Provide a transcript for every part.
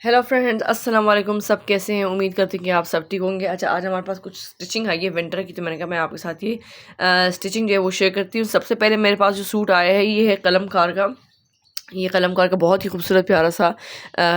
Hello friends, अस्सलाम वालेकुम। सब कैसे हैं? उम्मीद करते हैं कि आप सब ठीक होंगे। अच्छा, आज हमारे पास कुछ स्टिचिंग आई है विंटर की, तो मैंने कहा मैं आपके साथ ये स्टिचिंग जो है वो शेयर करती हूँ। सबसे पहले मेरे पास जो सूट आया है ये है कलमकार का। ये कलमकार का बहुत ही खूबसूरत प्यारा सा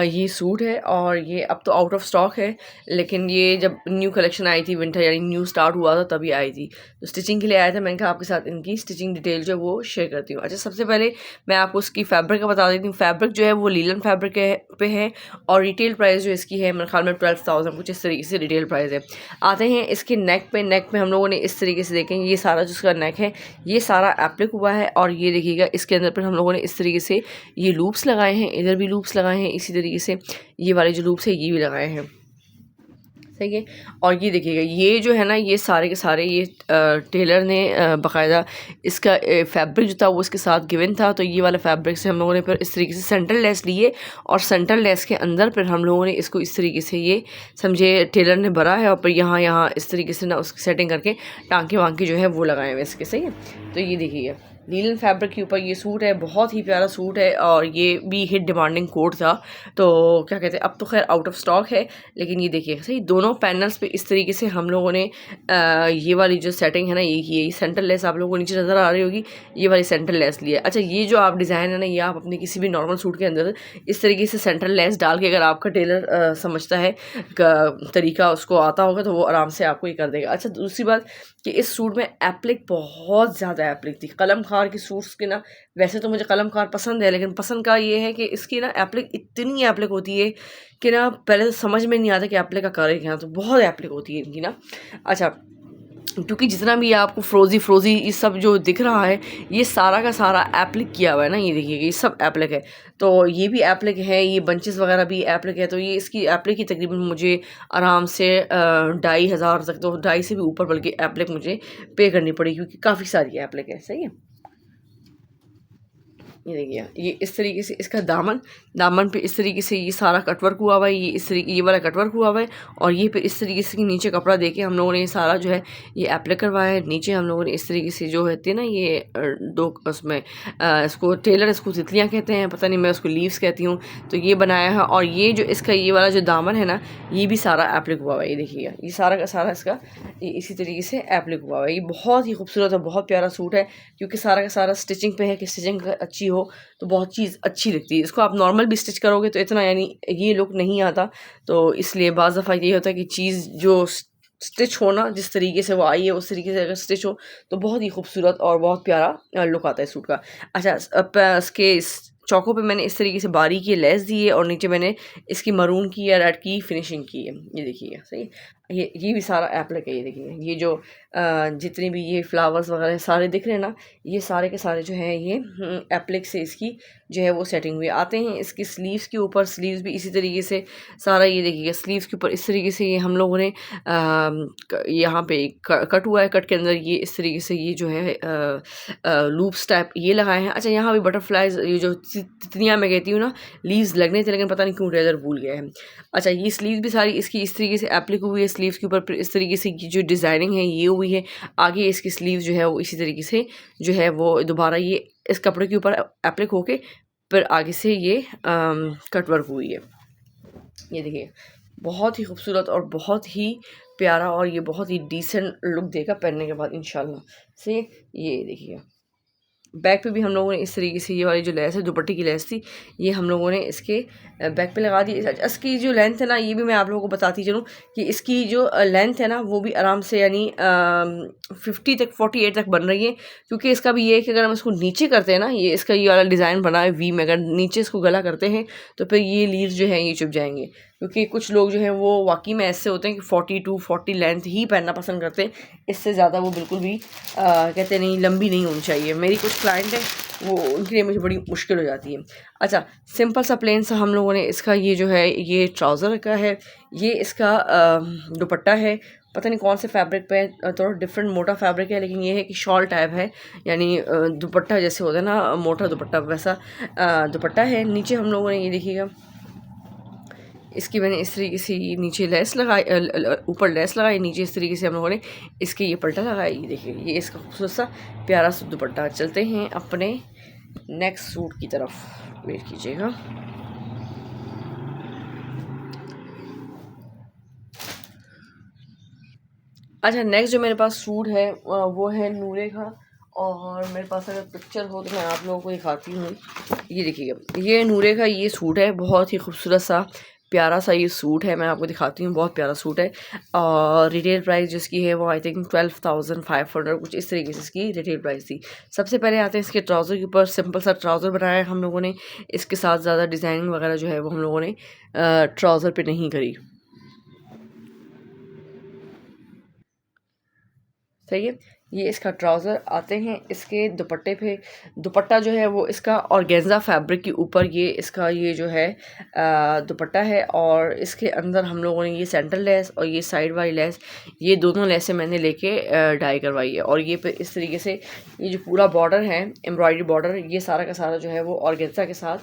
ये सूट है, और ये अब तो आउट ऑफ स्टॉक है, लेकिन ये जब न्यू कलेक्शन आई थी विंटर यानी न्यू स्टार्ट हुआ था तभी आई थी, तो स्टिचिंग के लिए आया था। मैंने कहा आपके साथ इनकी स्टिचिंग डिटेल जो है वो शेयर करती हूँ। अच्छा, सबसे पहले मैं आपको उसकी फैब्रिक का बता देती हूँ। फैब्रिक जो है वो लीलन फैब्रिक पे है, और रिटेल प्राइस जो इसकी है मेरे ख्याल में 12,000 कुछ इस तरीके से रिटेल प्राइस है। आते हैं इसके नेक पे। नेक पे हम लोगों ने इस तरीके से देखें, ये सारा जो इसका नेक है ये सारा एप्लिक हुआ है, और ये देखिएगा इसके अंदर पर हम लोगों ने इस तरीके से ये लूप्स लगाए हैं, इधर भी लूप्स लगाए हैं, इसी तरीके से ये वाले जो लूप्स है ये भी लगाए हैं। सही है। और ये देखिएगा ये जो है ना, ये सारे के सारे ये टेलर ने बाकायदा इसका फैब्रिक जो था वो इसके साथ गिवन था, तो ये वाला फैब्रिक से हम लोगों ने फिर इस तरीके से सेंटर लेस लिए, और सेंटर लेस के अंदर फिर हम लोगों ने इसको इस तरीके से ये समझे टेलर ने भरा है, और फिर यहाँ इस तरीके से ना उसकी सेटिंग करके टाँके वाँके जो है वो लगाए हुए इसके। सही है। तो ये देखिएगा लीलन फैब्रिक के ऊपर ये सूट है, बहुत ही प्यारा सूट है, और ये भी हिट डिमांडिंग कोड था, तो क्या कहते हैं अब तो खैर आउट ऑफ स्टॉक है, लेकिन ये देखिए सही दोनों पैनल्स पे इस तरीके से हम लोगों ने ये वाली जो सेटिंग है ना ये सेंटर लेस आप लोगों को नीचे नज़र आ रही होगी, ये वाली सेंटर लेस ली है। अच्छा, ये जो आप डिज़ाइन है ना ये आप अपने किसी भी नॉर्मल सूट के अंदर इस तरीके से सेंटर लेस डाल के, अगर आपका टेलर समझता है तरीका उसको आता होगा, तो वो आराम से आपको ये कर देगा। अच्छा, दूसरी बात कि इस सूट में एप्लिक बहुत ज़्यादा एप्लिक थी। कलमकार की सूट्स की ना, वैसे तो मुझे कलमकार पसंद है, लेकिन पसंद का ये है कि इसकी ना एप्लिक इतनी एप्लिक होती है कि ना पहले तो समझ में नहीं आता कि एप्लिक का करे क्या, तो बहुत एप्लिक होती है इनकी ना। अच्छा, क्योंकि जितना भी आपको फ्रोज़ी ये सब जो दिख रहा है ये सारा का सारा एप्लिक किया हुआ है ना, ये देखिए ये सब एप्लिक है, तो ये भी एप्लिक है, ये बंचेस वगैरह भी एप्लिक है, तो ये इसकी एप्लिक की तकरीबन मुझे आराम से 2,500 तक, तो 2,500 से भी ऊपर बल्कि एप्लिक मुझे पे करनी पड़ी, क्योंकि काफ़ी सारी एप्लिक है। सही है। ये देखिए ये इस तरीके से इसका दामन पे इस तरीके से ये सारा कटवर्क हुआ हुआ है, ये इस तरीके ये वाला कटवर्क हुआ हुआ है, और ये पे इस तरीके से नीचे कपड़ा देके हम लोगों ने ये सारा जो है ये एप्लाई करवाया है। नीचे हम लोगों ने इस तरीके से जो होती है ना ये दो उसमें इसको टेलर इसको तितलियाँ कहते हैं, पता नहीं मैं उसको लीव्स कहती हूँ, तो ये बनाया है। और ये जो इसका ये वाला जो दामन है ना ये भी सारा एप्लिक हुआ हुआ है, ये देखिएगा ये सारा का सारा इसका ये इसी तरीके से एप्लिक हुआ हुआ है। ये बहुत ही खूबसूरत और बहुत प्यारा सूट है, क्योंकि सारा का सारा स्टिचिंग पे है कि स्टिचिंग अच्छी हो तो बहुत चीज़ अच्छी लगती है। इसको आप नॉर्मल भी स्टिच करोगे तो इतना यानी ये लुक नहीं आता, तो इसलिए बाज़ दफ़ा ये होता है कि चीज़ जो स्टिच हो ना जिस तरीके से वो आई है उस तरीके से अगर स्टिच हो तो बहुत ही खूबसूरत और बहुत प्यारा लुक आता है सूट का। अच्छा, इसके इस चौकों पे मैंने इस तरीके से बारीकी लेस दी है, और नीचे मैंने इसकी मरून की या रेड की फिनिशिंग की है, ये देखिए। सही। ये भी सारा एप्लिक है, ये देखिए ये जो जितने भी ये फ्लावर्स वगैरह सारे दिख रहे हैं ना ये सारे के सारे जो हैं ये एप्लिक से इसकी जो है वो सेटिंग हुई। आते हैं इसकी स्लीव्स के ऊपर। स्लीव्स भी इसी तरीके से सारा ये देखिएगा स्लीव्स के ऊपर इस तरीके से ये हम लोगों ने यहाँ पे कट हुआ है, कट के अंदर ये इस तरीके से ये जो है लूप्स टाइप ये लगाए हैं। अच्छा, यहाँ भी बटरफ्लाइज ये जो तितलियाँ मैं कहती हूँ ना लीव्स लगने थे, लेकिन पता नहीं क्यों टेलर भूल गया है। अच्छा, ये स्लीव्स भी सारी इसकी इस तरीके से एप्लिक हुई है, स्लीव्स के ऊपर फिर इस तरीके से जो डिज़ाइनिंग है ये हुई है। आगे इसकी स्लीव जो है वो इसी तरीके से जो है वो दोबारा ये इस कपड़े के ऊपर एप्लिक होके फिर आगे से ये कट वर्क हुई है। ये देखिए बहुत ही खूबसूरत और बहुत ही प्यारा, और ये बहुत ही डिसेंट लुक देगा पहनने के बाद इंशाल्लाह से। ये देखिए बैक पे भी हम लोगों ने इस तरीके से ये वाली जो लेस है दुपट्टे की लेस थी ये हम लोगों ने इसके बैक पे लगा दी। इसकी जो लेंथ है ना ये भी मैं आप लोगों को बताती चलूँ कि इसकी जो लेंथ है ना वो भी आराम से यानी 50 तक 48 तक बन रही है, क्योंकि इसका भी ये है कि अगर हम इसको नीचे करते हैं ना ये इसका ये वाला डिज़ाइन बना है वी में, अगर नीचे इसको गला करते हैं तो फिर ये लीव्स जो है ये चुप जाएंगे, क्योंकि कुछ लोग जो हैं वो वाकई में ऐसे होते हैं कि 42-40 लेंथ ही पहनना पसंद करते हैं, इससे ज़्यादा वो बिल्कुल भी कहते नहीं लंबी नहीं होनी चाहिए। मेरी कुछ क्लाइंट है वो उनके लिए मुझे बड़ी मुश्किल हो जाती है। अच्छा, सिंपल सा प्लेन सा हम लोगों ने इसका ये जो है ये ट्राउज़र का है, ये इसका दुपट्टा है, पता नहीं कौन से फैब्रिक पे थोड़ा डिफरेंट मोटा फैब्रिक है, लेकिन ये है कि शॉल टाइप है, यानी दुपट्टा जैसे होता है ना मोटा दुपट्टा वैसा दुपट्टा है। नीचे हम लोगों ने ये देखिएगा इसकी मैंने इस तरीके से नीचे लेस लगाई, ऊपर लेस लगाई, नीचे इस तरीके से हम लोगों ने इसके ये पल्टा लगाया। ये देखिए ये इसका खूबसूरत सा प्यारा सा दुपट्टा। चलते हैं अपने नेक्स्ट सूट की तरफ, वेट कीजिएगा। अच्छा, नेक्स्ट जो मेरे पास सूट है वो है नूरे का, और मेरे पास अगर पिक्चर हो तो मैं आप लोगों को दिखाती हूँ। ये देखिएगा, ये नूरे का ये सूट है, बहुत ही खूबसूरत सा प्यारा सा ये सूट है, मैं आपको दिखाती हूँ। बहुत प्यारा सूट है, और रिटेल प्राइस जिसकी है वो आई थिंक 12,500 कुछ इस तरीके से इसकी रिटेल प्राइस थी। सबसे पहले आते हैं इसके ट्राउज़र के ऊपर। सिंपल सा ट्राउज़र बनाया है हम लोगों ने, इसके साथ ज़्यादा डिज़ाइनिंग वगैरह जो है वो हम लोगों ने ट्राउज़र पे नहीं करी। सही है, ये इसका ट्राउज़र। आते हैं इसके दुपट्टे पे। दुपट्टा जो है वो इसका ऑर्गेन्जा फैब्रिक के ऊपर ये इसका ये जो है दुपट्टा है, और इसके अंदर हम लोगों ने ये सेंटर लेस और ये साइड वाली लेस, ये दोनों लेसें मैंने लेके डाई करवाई है। और ये पे इस तरीके से ये जो पूरा बॉर्डर है, एम्ब्रॉयडरी बॉर्डर, ये सारा का सारा जो है वो ऑर्गेन्जा के साथ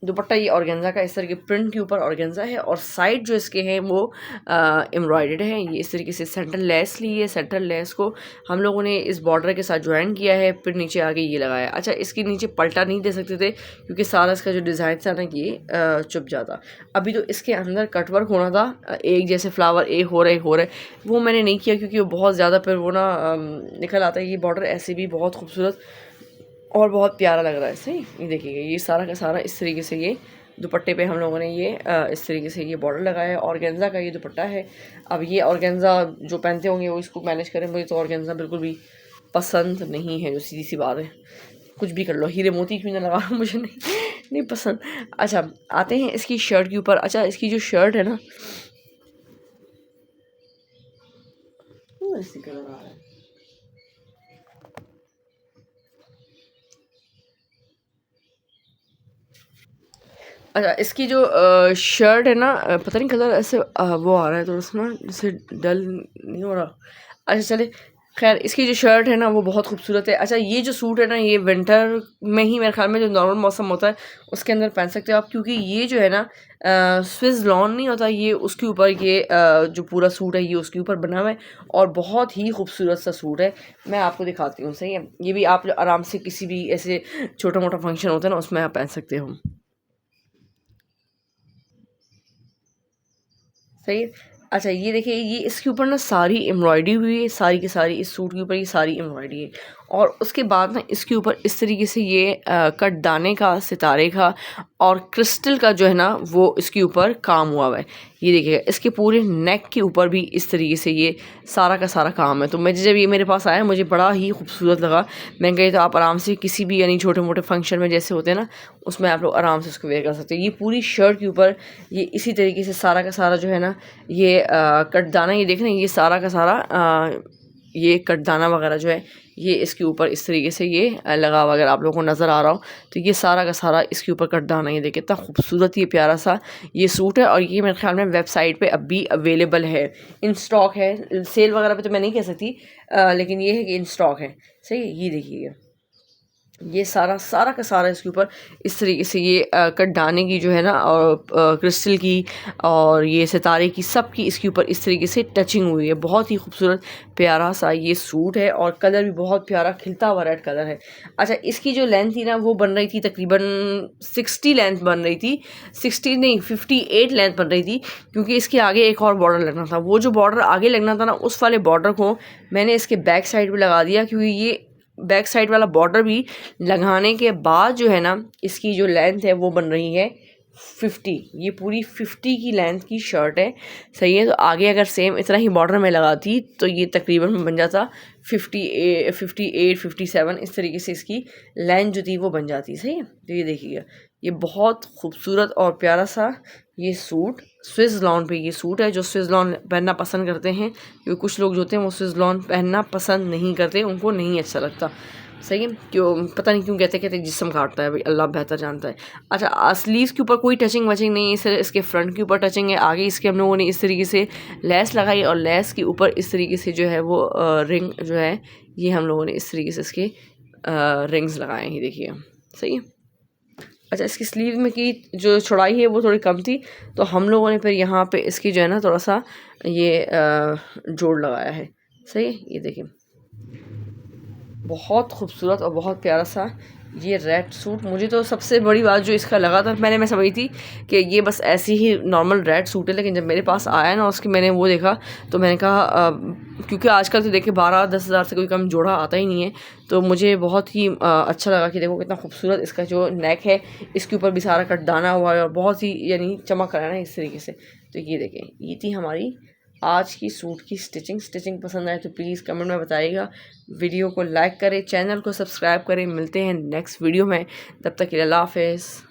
दुपट्टा, ये ऑर्गेन्जा का इस तरह के प्रिंट के ऊपर ऑर्गेन्जा है, और साइड जो इसके हैं वो एम्ब्रॉयडर्ड है। ये इस तरीके से सेंटर लेस ली है। सेंटर लेस को हम लोगों ने इस बॉर्डर के साथ ज्वाइन किया है, फिर नीचे आगे ये लगाया। अच्छा, इसके नीचे पलटा नहीं दे सकते थे क्योंकि सारा इसका जो डिज़ाइन था ना ये चुप जाता। अभी तो इसके अंदर कटवर्क होना था, एक जैसे फ्लावर एक हो रहे वो मैंने नहीं किया क्योंकि वो बहुत ज़्यादा फिर वो ना निकल आता है। ये बॉर्डर ऐसे भी बहुत खूबसूरत और बहुत प्यारा लग रहा है। सही, ये देखिएगा, ये सारा का सारा इस तरीके से ये दुपट्टे पे हम लोगों ने ये इस तरीके से ये बॉर्डर लगाया है। ऑर्गेन्जा का ये दुपट्टा है। अब ये ऑर्गेन्जा जो पहनते होंगे वो इसको मैनेज करें, मुझे तो ऑर्गेन्जा बिल्कुल भी पसंद नहीं है, जो सीधी सी बात है। कुछ भी कर लो, हीरे मोती क्यों ना लगा, मुझे नहीं पसंद। अच्छा, आते हैं इसकी शर्ट के ऊपर। अच्छा, इसकी जो शर्ट है ना, ऐसी कलर आ रहा है। अच्छा, इसकी जो शर्ट है ना, पता नहीं कलर ऐसे वो आ रहा है थोड़ा सा ना, जैसे डल नहीं हो रहा। अच्छा चले, खैर, इसकी जो शर्ट है ना वो बहुत खूबसूरत है। अच्छा, ये जो सूट है ना ये विंटर में ही मेरे ख्याल में जो नॉर्मल मौसम होता है उसके अंदर पहन सकते हो आप, क्योंकि ये जो है ना स्विस लॉन नहीं होता, ये उसके ऊपर ये जो पूरा सूट है ये उसके ऊपर बना हुआ है, और बहुत ही खूबसूरत सा सूट है। मैं आपको दिखाती हूँ। सही है, ये भी आप आराम से किसी भी ऐसे छोटा मोटा फंक्शन होता है ना उसमें आप पहन सकते हो। सही है। अच्छा, ये देखिए, ये इसके ऊपर ना सारी एम्ब्रॉयडरी हुई है, सारी की सारी इस सूट के ऊपर ये सारी एम्ब्रॉयडरी है। और उसके बाद ना इसके ऊपर इस तरीके से ये कटदाने का, सितारे का और क्रिस्टल का जो है ना वो इसके ऊपर काम हुआ हुआ है। ये देखिएगा, इसके पूरे नेक के ऊपर भी इस तरीके से ये सारा का सारा काम है। तो मैं जब ये मेरे पास आया मुझे बड़ा ही खूबसूरत लगा। मैं कही तो आप आराम से किसी भी यानी छोटे मोटे फंक्शन में जैसे होते हैं ना उसमें आप लोग आराम से उसको वेयर कर सकते हैं। ये पूरी शर्ट के ऊपर ये इसी तरीके से सारा का सारा जो है ना ये कटदाना, ये देख रहे हैं, ये सारा का सारा ये कटदाना वगैरह जो है ये इसके ऊपर इस तरीके से ये लगा हुआ, अगर आप लोगों को नज़र आ रहा हो तो ये सारा का सारा इसके ऊपर कटदाना। ये देखिए, इतना खूबसूरत ये प्यारा सा ये सूट है, और ये मेरे ख्याल में वेबसाइट पे अभी अवेलेबल है, इन स्टॉक है। सेल वगैरह पे तो मैं नहीं कह सकती, लेकिन ये है कि इन स्टॉक है। सही है, ये देखिए, ये सारा सारा का सारा इसके ऊपर इस तरीके से ये कटदाने की जो है ना और क्रिस्टल की और ये सितारे की, सब की इसके ऊपर इस तरीके से टचिंग हुई है। बहुत ही खूबसूरत प्यारा सा ये सूट है, और कलर भी बहुत प्यारा खिलता हुआ रेड कलर है। अच्छा, इसकी जो लेंथ थी ना वो बन रही थी तकरीबन 60 लेंथ बन रही थी, 60 नहीं 58 लेंथ बन रही थी, क्योंकि इसके आगे एक और बॉर्डर लगना था। वो जो बॉर्डर आगे लगना था ना उस वाले बॉर्डर को मैंने इसके बैक साइड पे लगा दिया, क्योंकि ये बैक साइड वाला बॉर्डर भी लगाने के बाद जो है ना इसकी जो लेंथ है वो बन रही है 50। ये पूरी 50 की लेंथ की शर्ट है। सही है, तो आगे अगर सेम इतना ही बॉर्डर में लगाती तो ये तकरीबन बन जाता 58 57, इस तरीके से इसकी लेंथ जो थी वो बन जाती। सही है, तो ये देखिएगा, ये बहुत खूबसूरत और प्यारा सा ये सूट स्विस लॉन पे ये सूट है। जो स्विस लॉन पहनना पसंद करते हैं, क्योंकि कुछ लोग जो होते हैं वो स्विस लॉन पहनना पसंद नहीं करते, उनको नहीं अच्छा लगता। सही है, क्यों पता नहीं क्यों कहते कहते जिस्म काटता है भाई, अल्लाह बेहतर जानता है। अच्छा, स्लीव्स के ऊपर कोई टचिंग वचिंग नहीं है, सिर्फ इसके फ्रंट के ऊपर टचिंग है। आगे इसके हम लोगों ने इस तरीके से लेस लगाई, और लेस के ऊपर इस तरीके से जो है वो रिंग जो है ये हम लोगों ने इस तरीके से इसके रिंग्स लगाए हैं। देखिए, सही है। अच्छा, इसकी स्लीव में की जो चौड़ाई है वो थोड़ी कम थी, तो हम लोगों ने फिर यहाँ पे इसकी जो है ना थोड़ा सा ये जोड़ लगाया है। सही है, ये देखिए, बहुत खूबसूरत और बहुत प्यारा सा ये रेड सूट, मुझे तो सबसे बड़ी बात जो इसका लगा था, मैं समझी थी कि ये बस ऐसी ही नॉर्मल रेड सूट है, लेकिन जब मेरे पास आया ना उसकी मैंने वो देखा तो मैंने कहा क्योंकि आजकल तो देखिए 12-10 हज़ार से कोई कम जोड़ा आता ही नहीं है, तो मुझे बहुत ही अच्छा लगा कि देखो कितना खूबसूरत इसका जो नेक है, इसके ऊपर भी सारा कटदाना हुआ है और बहुत ही यानी चमक रहा है ना इस तरीके से। तो ये देखें, ये थी हमारी आज की सूट की स्टिचिंग पसंद आए तो प्लीज़ कमेंट में बताइएगा। वीडियो को लाइक करें, चैनल को सब्सक्राइब करें। मिलते हैं नेक्स्ट वीडियो में, तब तक के लिए अल्लाह हाफ़िज़।